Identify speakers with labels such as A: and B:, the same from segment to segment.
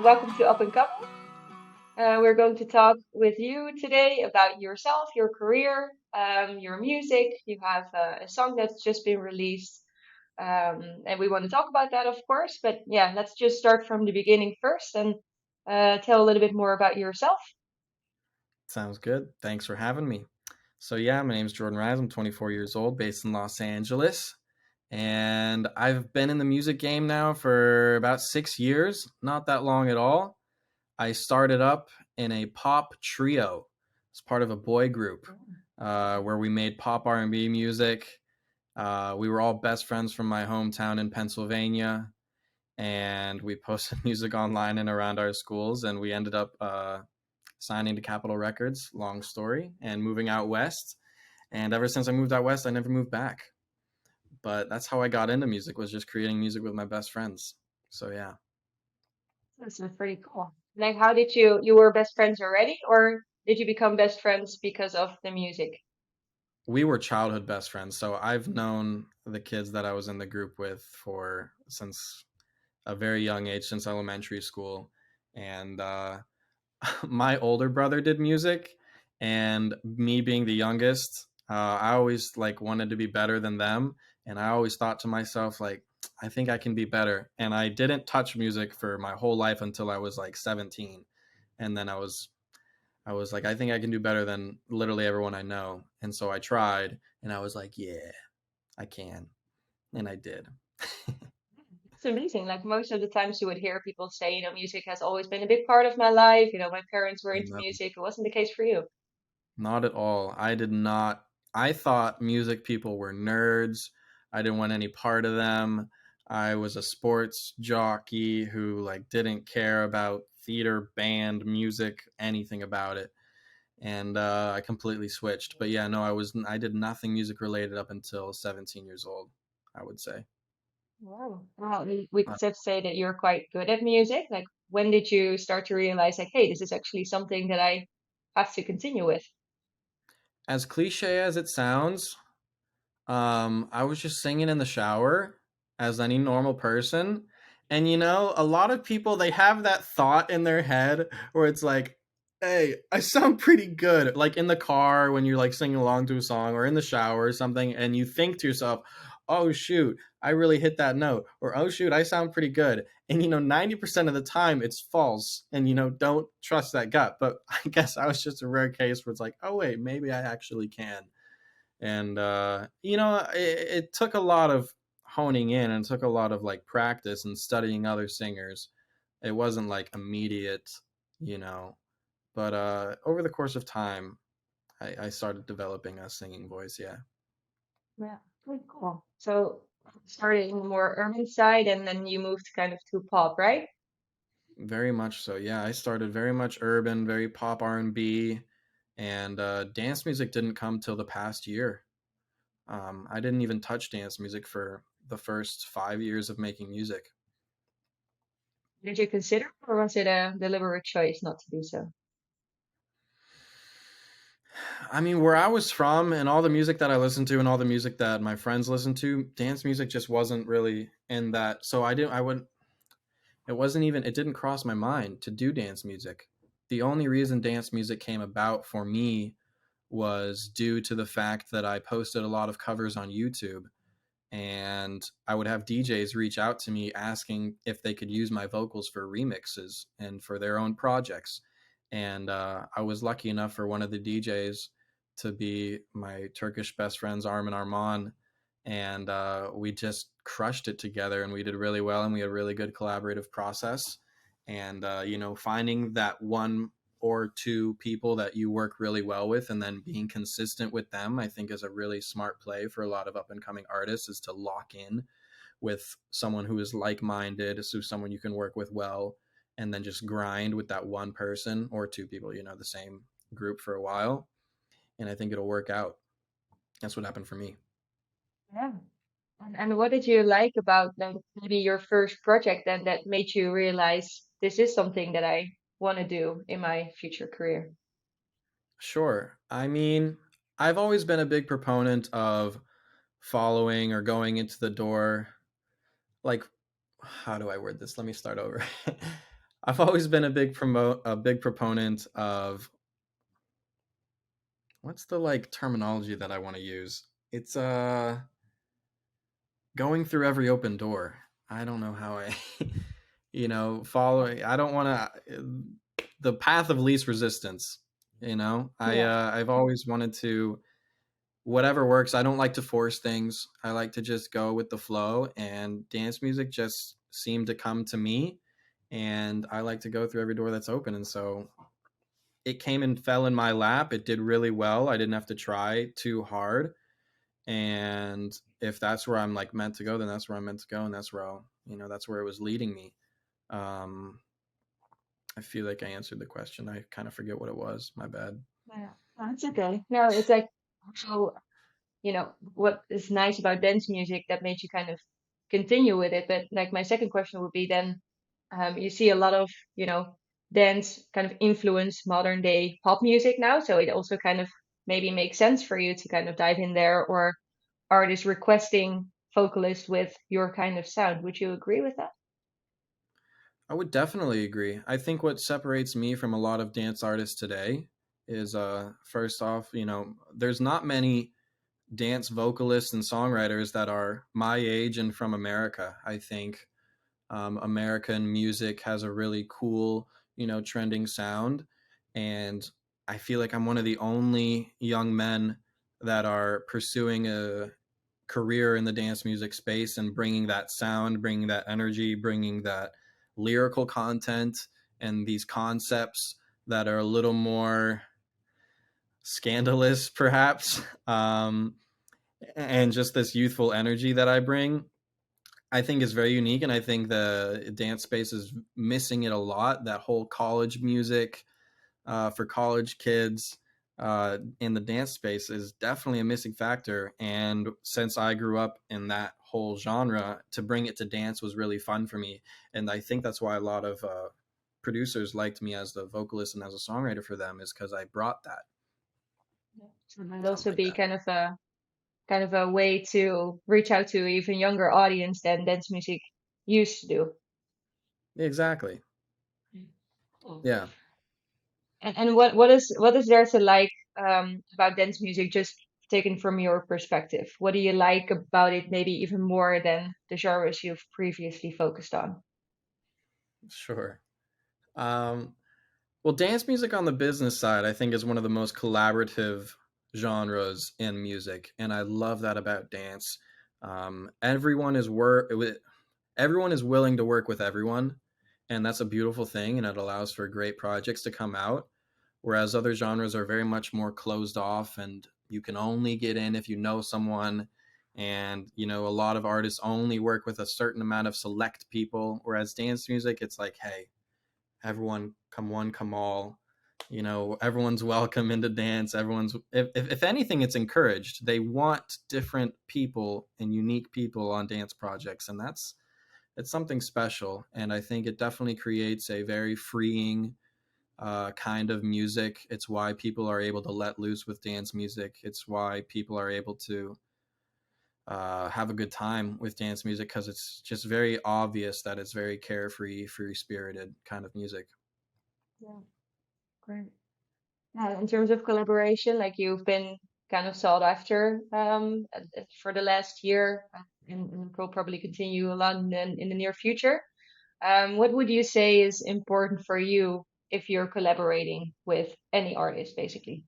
A: welcome to Up and Coming. We're going to talk with you today about yourself, your career, your music. You have a song that's just been released, and we want to talk about that, of course. But yeah, let's just start from the beginning first and tell a little bit more about yourself.
B: Sounds good. Thanks for having me. So, yeah, my name is Jordan Rys. I'm 24 years old, based in Los Angeles. And I've been in the music game now for about 6 years, not that long at all. I started up in a pop trio as part of a boy group where we made pop R&B music. We were all best friends from my hometown in Pennsylvania, and we posted music online and around our schools, and we ended up signing to Capitol Records, long story, and moving out west. And ever since I moved out west, I never moved back. But that's how I got into music, was just creating music with my best friends. So yeah.
A: This is pretty cool. Like, how did you were best friends already, or did you become best friends because of the music?
B: We were childhood best friends. So I've known the kids that I was in the group with for since a very young age, since elementary school. And my older brother did music, and me being the youngest, I always like wanted to be better than them, and I always thought to myself like, I think I can be better. And I didn't touch music for my whole life until I was like 17, and then I was like, I think I can do better than literally everyone I know. And so I tried, and I was like, yeah, I can, and I did.
A: It's amazing. Like most of the times you would hear people say, music has always been a big part of my life. My parents were into
B: No,
A: music. It wasn't the case for you.
B: not at all. I did not. I thought music people were nerds. I didn't want any part of them. I was a sports jockey who like didn't care about theater, band, music, anything about it. And I completely switched. But yeah, no, I did nothing music related up until 17 years old, I would say.
A: Wow. Well, we could just say that you're quite good at music. Like, when did you start to realize, like, hey, this is actually something that I have to continue with?
B: As cliche as it sounds, I was just singing in the shower as any normal person. And a lot of people, they have that thought in their head where it's like, hey, I sound pretty good. Like in the car when you're like singing along to a song, or in the shower or something, and you think to yourself, oh shoot, I really hit that note. Or oh shoot, I sound pretty good. And 90% of the time it's false. And don't trust that gut. But I guess I was just a rare case where it's like, oh wait, maybe I actually can. And it took a lot of honing in, and it took a lot of like practice and studying other singers. It wasn't like immediate, you know but over the course of time, I started developing a singing voice. Yeah.
A: Yeah, pretty cool. So, started in the more urban side, and then you moved kind of to pop, right?
B: Very much so. Yeah, I started very much urban, very pop R&B, and dance music didn't come till the past year. I didn't even touch dance music for the first 5 years of making music.
A: Did you consider, or was it a deliberate choice not to do so?
B: I mean, where I was from and all the music that I listened to and all the music that my friends listened to, dance music just wasn't really in that. So I wouldn't, it wasn't even, it didn't cross my mind to do dance music. The only reason dance music came about for me was due to the fact that I posted a lot of covers on YouTube, and I would have DJs reach out to me asking if they could use my vocals for remixes and for their own projects. And I was lucky enough for one of the DJs to be my Turkish best friends, Armin Arman. And we just crushed it together, and we did really well, and we had a really good collaborative process. And, finding that one or two people that you work really well with and then being consistent with them, I think is a really smart play for a lot of up and coming artists, is to lock in with someone who is like-minded, so someone you can work with well, and then just grind with that one person or two people, the same group for a while. And I think it'll work out. That's what happened for me.
A: Yeah. And what did you like about like maybe your first project then that made you realize this is something that I want to do in my future career?
B: Sure. I mean, I've always been a big proponent of following or going into the door, like, how do I word this? Let me start over. I've always been a big proponent of what's the like terminology that I want to use? It's going through every open door. I don't know how I following. I don't want to the path of least resistance.
A: Yeah.
B: I've always wanted to whatever works. I don't like to force things. I like to just go with the flow, and dance music just seemed to come to me, and I like to go through every door that's open, and so it came and fell in my lap. It did really well. I didn't have to try too hard, and if that's where I'm like meant to go, then that's where I'm meant to go, and that's where that's where it was leading me. Um, I feel like I answered the question. I kind of forget what it was. My bad.
A: Yeah. That's okay. No, it's like how, what is nice about dance music that made you kind of continue with it. But like my second question would be then, you see a lot of, dance kind of influence modern day pop music now. So it also kind of maybe makes sense for you to kind of dive in there, or artists requesting vocalists with your kind of sound. Would you agree with that?
B: I would definitely agree. I think what separates me from a lot of dance artists today is first off, there's not many dance vocalists and songwriters that are my age and from America. I think American music has a really cool, trending sound. And I feel like I'm one of the only young men that are pursuing a career in the dance music space and bringing that sound, bringing that energy, bringing that lyrical content and these concepts that are a little more scandalous, perhaps, and just this youthful energy that I bring. I think is very unique, and I think the dance space is missing it a lot. That whole college music for college kids in the dance space is definitely a missing factor. And since I grew up in that whole genre, to bring it to dance was really fun for me. And I think that's why a lot of producers liked me as the vocalist and as a songwriter for them, is because I brought that
A: Yeah. So it might
B: something
A: also
B: like
A: be
B: that.
A: kind of a way to reach out to even younger audience than dance music used to do.
B: Exactly.
A: Mm. Cool.
B: Yeah.
A: And what is there to like about dance music, just taken from your perspective? What do you like about it, maybe even more than the genres you've previously focused on?
B: Sure. Um, Well, dance music on the business side, I think, is one of the most collaborative genres in music, and I love that about dance. Everyone is everyone is willing to work with everyone, and that's a beautiful thing, and it allows for great projects to come out. Whereas other genres are very much more closed off, and you can only get in if you know someone. And a lot of artists only work with a certain amount of select people. Whereas dance music, it's like, hey, everyone come one come all, everyone's welcome into dance. Everyone's if anything, it's encouraged. They want different people and unique people on dance projects, and that's it's something special. And I think it definitely creates a very freeing kind of music. It's why people are able to let loose with dance music. It's why people are able to have a good time with dance music, because it's just very obvious that it's very carefree, free spirited kind of music.
A: Yeah, great. In terms of collaboration, like you've been kind of sought after for the last year, and will probably continue a lot in the near future. What would you say is important for you if you're collaborating with any artist, basically?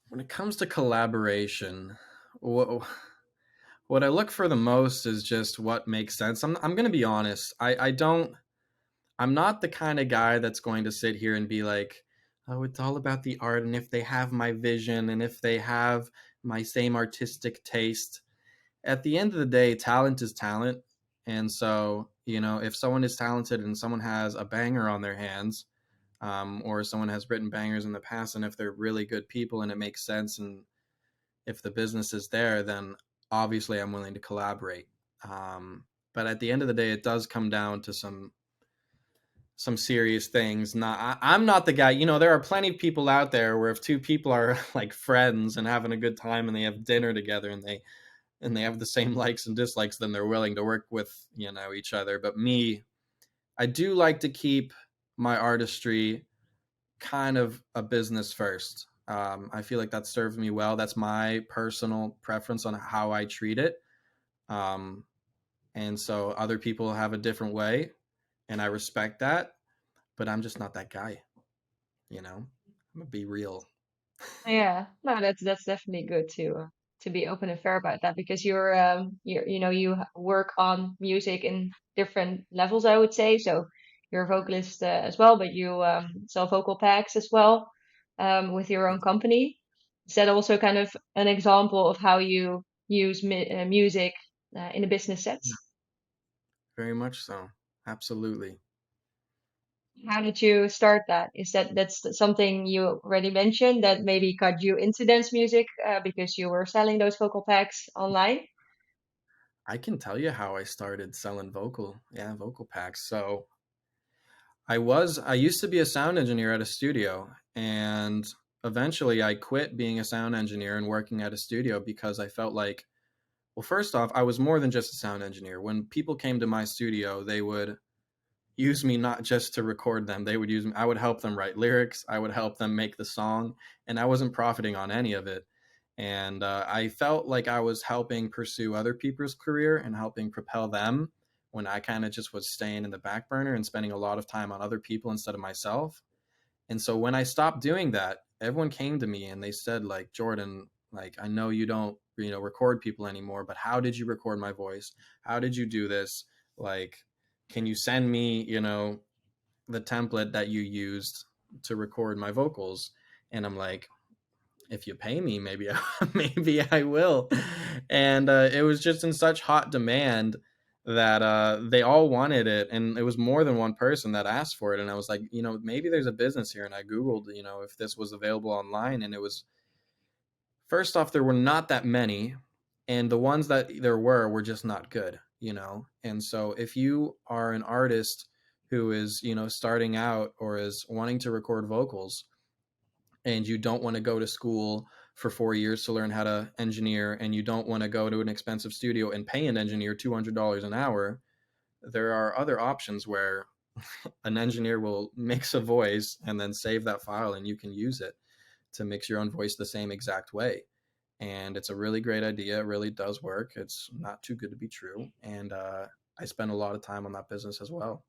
B: When it comes to collaboration, what, what I look for the most is just what makes sense. I'm going to be honest. I don't, I'm not the kind of guy that's going to sit here and be like, oh, it's all about the art. And if they have my vision and if they have my same artistic taste, at the end of the day, talent is talent. And so, if someone is talented and someone has a banger on their hands, or someone has written bangers in the past, and if they're really good people and it makes sense, and if the business is there, then obviously I'm willing to collaborate. Um, but at the end of the day, it does come down to some serious things. I'm not the guy. There are plenty of people out there where if two people are like friends and having a good time and they have dinner together and they have the same likes and dislikes, then they're willing to work with each other. But me, I do like to keep my artistry kind of a business first. I feel like that serves me well. That's my personal preference on how I treat it. Um, and so other people have a different way, and I respect that. But I'm just not that guy, you know. I'm gonna be real.
A: Yeah, no, that's definitely good to be open and fair about that because you know work on music in different levels, I would say. So you're a vocalist as well, but you sell vocal packs as well with your own company. Is that also kind of an example of how you use music in a business
B: Yeah,
A: sense?
B: very much so. Absolutely.
A: How did you start that? Is that's something you already mentioned that maybe got you into dance music because you were selling those vocal packs online?
B: I can tell you how I started selling vocal packs. So I used to be a sound engineer at a studio, and eventually I quit being a sound engineer and working at a studio because I felt like, well, first off, I was more than just a sound engineer. When people came to my studio, they would use me not just to record them. They would use me. I would help them write lyrics. I would help them make the song, and I wasn't profiting on any of it. And I felt like I was helping pursue other people's career and helping propel them when I kind of just was staying in the back burner and spending a lot of time on other people instead of myself. And so when I stopped doing that, everyone came to me and they said, like, Jordan, like, I know you don't, record people anymore, but how did you record my voice? How did you do this? Like, can you send me, the template that you used to record my vocals? And I'm like, if you pay me, maybe maybe I will. And it was just in such hot demand that they all wanted it, and it was more than one person that asked for it. And I was like, maybe there's a business here. And I googled, if this was available online, and it was, first off, there were not that many, and the ones that there were just not good. And so if you are an artist who is starting out or is wanting to record vocals, and you don't want to go to school for 4 years to learn how to engineer, and you don't want to go to an expensive studio and pay an engineer $200 an hour, there are other options where an engineer will mix a voice and then save that file, and you can use it to mix your own voice the same exact way. And it's a really great idea. It really does work. It's not too good to be true. And I spend a lot of time on that business as well.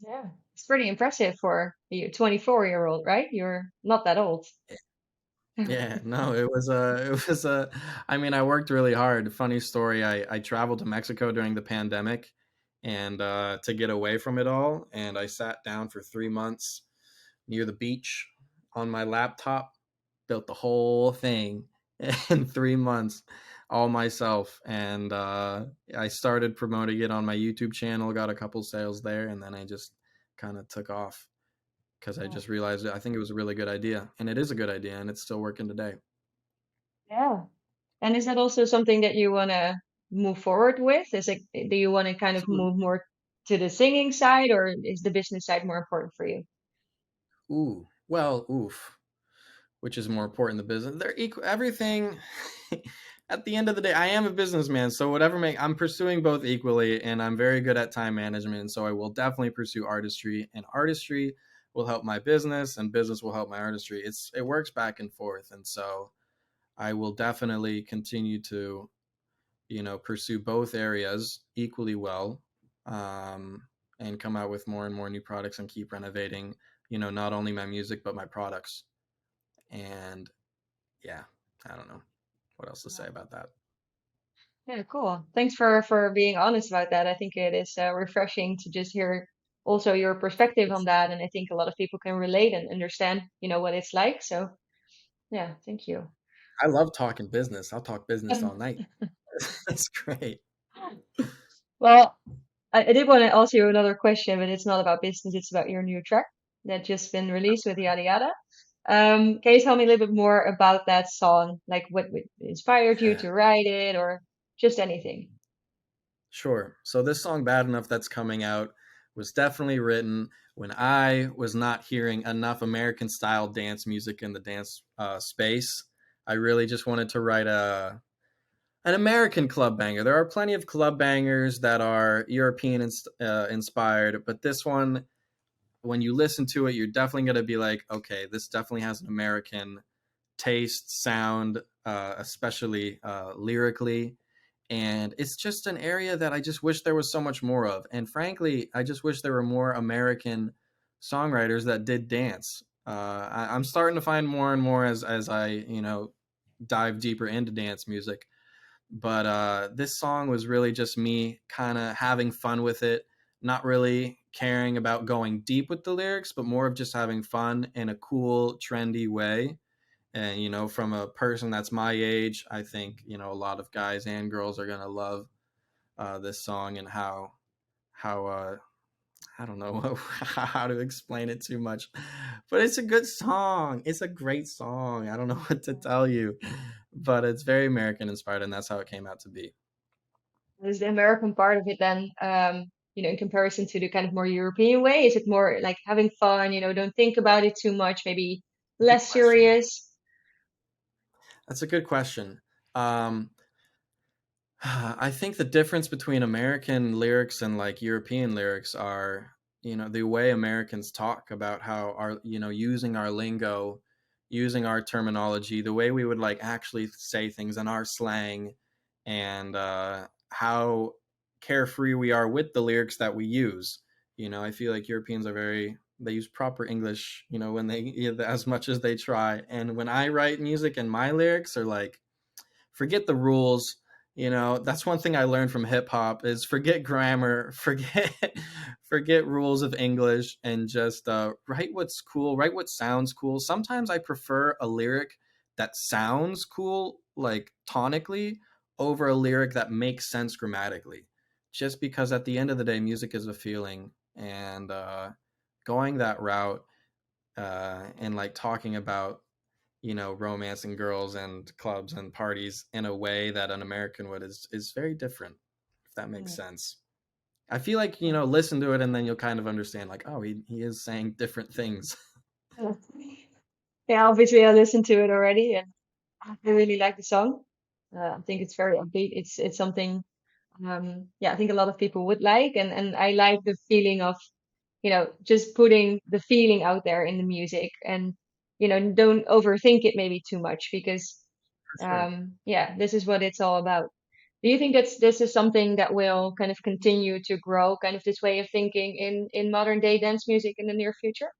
A: Yeah, it's pretty impressive for you, 24-year-old, right? You're not that old.
B: Yeah, no, I mean, I worked really hard. Funny story, I traveled to Mexico during the pandemic and to get away from it all, and I sat down for 3 months near the beach on my laptop, built the whole thing in 3 months all myself, and I started promoting it on my YouTube channel, got a couple sales there, and then I just kind of took off because I
A: Yeah.
B: just realized I think it was a really good idea, and it is a good idea, and it's still working today.
A: Yeah. And is that also something that you want to move forward with? Is it, do you want to kind of
B: Absolutely.
A: move more to the singing side, or is the business side more important for you?
B: Ooh, well, oof. Which is more important? The business? They're equal. Everything. At the end of the day, I am a businessman, so I'm pursuing both equally, and I'm very good at time management. And so I will definitely pursue artistry, and artistry will help my business, and business will help my artistry. It works back and forth, and so I will definitely continue to pursue both areas equally well, um, and come out with more and more new products and keep renovating, not only my music but my products. And yeah, I don't know what else to say about that.
A: Yeah, cool. Thanks for being honest about that. I think it is refreshing to just hear also your perspective on that, and I think a lot of people can relate and understand, what it's like. So yeah, thank you.
B: I love talking business. I'll talk business all night. That's great.
A: Well, I did want to ask you another question, but it's not about business. It's about your new track that just been released with Yada Yada. Can you tell me a little bit more about that song? Like what inspired you
B: Yeah,
A: to write it, or just anything?
B: sure. So this song "Bad Enough" that's coming out was definitely written when I was not hearing enough American style dance music in the dance space. I really just wanted to write An American club banger. There are plenty of club bangers that are European inspired, but this one, when you listen to it, you're definitely going to be like, okay, this definitely has an American taste, sound, especially lyrically. And it's just an area that I just wish there was so much more of. And frankly, I just wish there were more American songwriters that did dance. I'm starting to find more and more as I dive deeper into dance music. But this song was really just me kind of having fun with it, not really caring about going deep with the lyrics, but more of just having fun in a cool, trendy way. And from a person that's my age, I think a lot of guys and girls are gonna love this song, and how I don't know how to explain it too much, but it's a good song. It's a great song. I don't know what to tell you, but it's very American inspired, and that's how it came out to be.
A: Is the American part of it then, in comparison to the kind of more European way? Is it more like having fun, don't think about it too much, maybe
B: Good
A: less
B: question.
A: serious?
B: That's a good question. Um, I think the difference between American lyrics and like European lyrics are, the way Americans talk about how our, using our lingo, using our terminology, the way we would like actually say things in our slang, and how carefree we are with the lyrics that we use. I feel like Europeans are they use proper English, when as much as they try. And when I write music and my lyrics are like, forget the rules. That's one thing I learned from hip hop is forget grammar, forget rules of English, and just write what's cool, write what sounds cool. Sometimes I prefer a lyric that sounds cool, like tonically, over a lyric that makes sense grammatically. Just because at the end of the day, music is a feeling, and going that route, and like talking about romancing girls and clubs and parties in a way that an American would is very different, if that makes
A: Mm.
B: sense. I feel like, listen to it and then you'll kind of understand like, oh, he is saying different things.
A: Yeah, yeah, obviously I listened to it already and I really like the song. I think it's very upbeat. It's something, yeah, I think a lot of people would like, and I like the feeling of, just putting the feeling out there in the music, and don't overthink it maybe too much, because
B: For sure.
A: yeah, this is what it's all about. Do you think this is something that will kind of continue to grow, kind of this way of thinking in modern day dance music in the near future?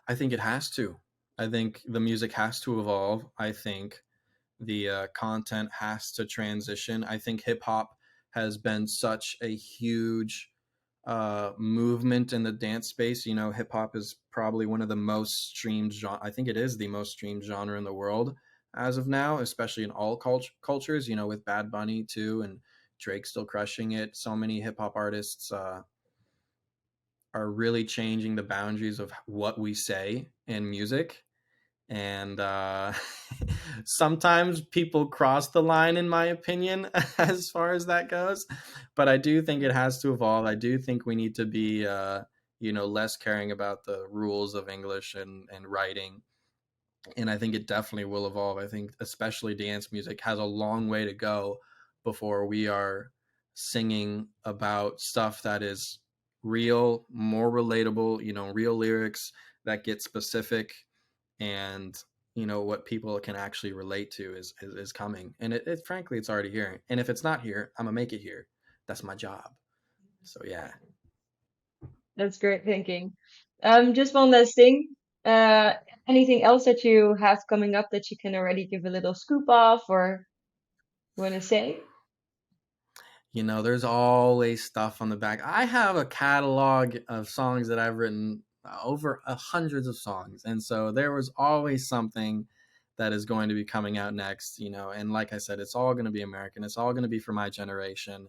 B: I think it has to. I think the music has to evolve. I think the content has to transition. I think hip hop has been such a huge movement in the dance space. Hip hop is probably one of the most streamed genre. I think it is the most streamed genre in the world as of now, especially in all cultures. With Bad Bunny too, and Drake still crushing it. So many hip hop artists are really changing the boundaries of what we say in music, and sometimes people cross the line in my opinion as far as that goes, but I do think it has to evolve. I do think we need to be less caring about the rules of English and writing, and I think it definitely will evolve. I think especially dance music has a long way to go before we are singing about stuff that is real, more relatable, real lyrics that get specific, and what people can actually relate to is coming, and it frankly it's already here, and if it's not here, I'm gonna make it here. That's my job. So yeah.
A: That's great thinking. Just one last thing. Uh, Anything else that you have coming up that you can already give a little scoop off or want to say?
B: There's always stuff on the back. I have a catalog of songs that I've written, over hundreds of songs, and so there was always something that is going to be coming out next. And like I said, it's all going to be American. It's all going to be for my generation.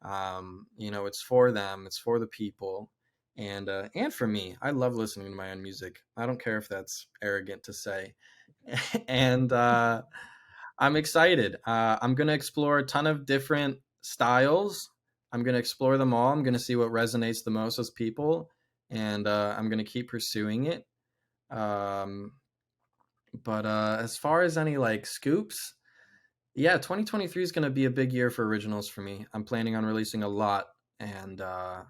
B: It's for them, it's for the people, and for me. I love listening to my own music. I don't care if that's arrogant to say. And I'm excited. I'm gonna explore a ton of different styles. I'm gonna explore them all. I'm gonna see what resonates the most with people, and I'm gonna keep pursuing it. um, but as far as any like scoops, Yeah, 2023 is going to be a big year for originals for me. I'm planning on releasing a lot, and I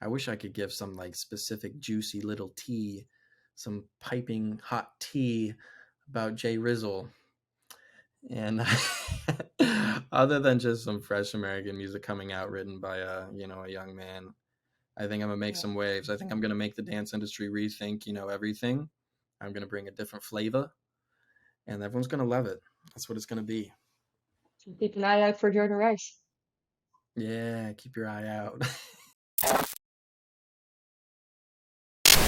B: wish I could give some like specific juicy little tea, some piping hot tea about Jay Rizzle, and other than just some fresh American music coming out written by a young man. I think I'm gonna make
A: Yeah.
B: some waves. I think I'm gonna make the dance industry rethink everything. I'm gonna bring a different flavor, and everyone's gonna love it. That's what it's gonna be.
A: So keep an eye out for Jordan Rys.
B: Yeah, keep your eye out.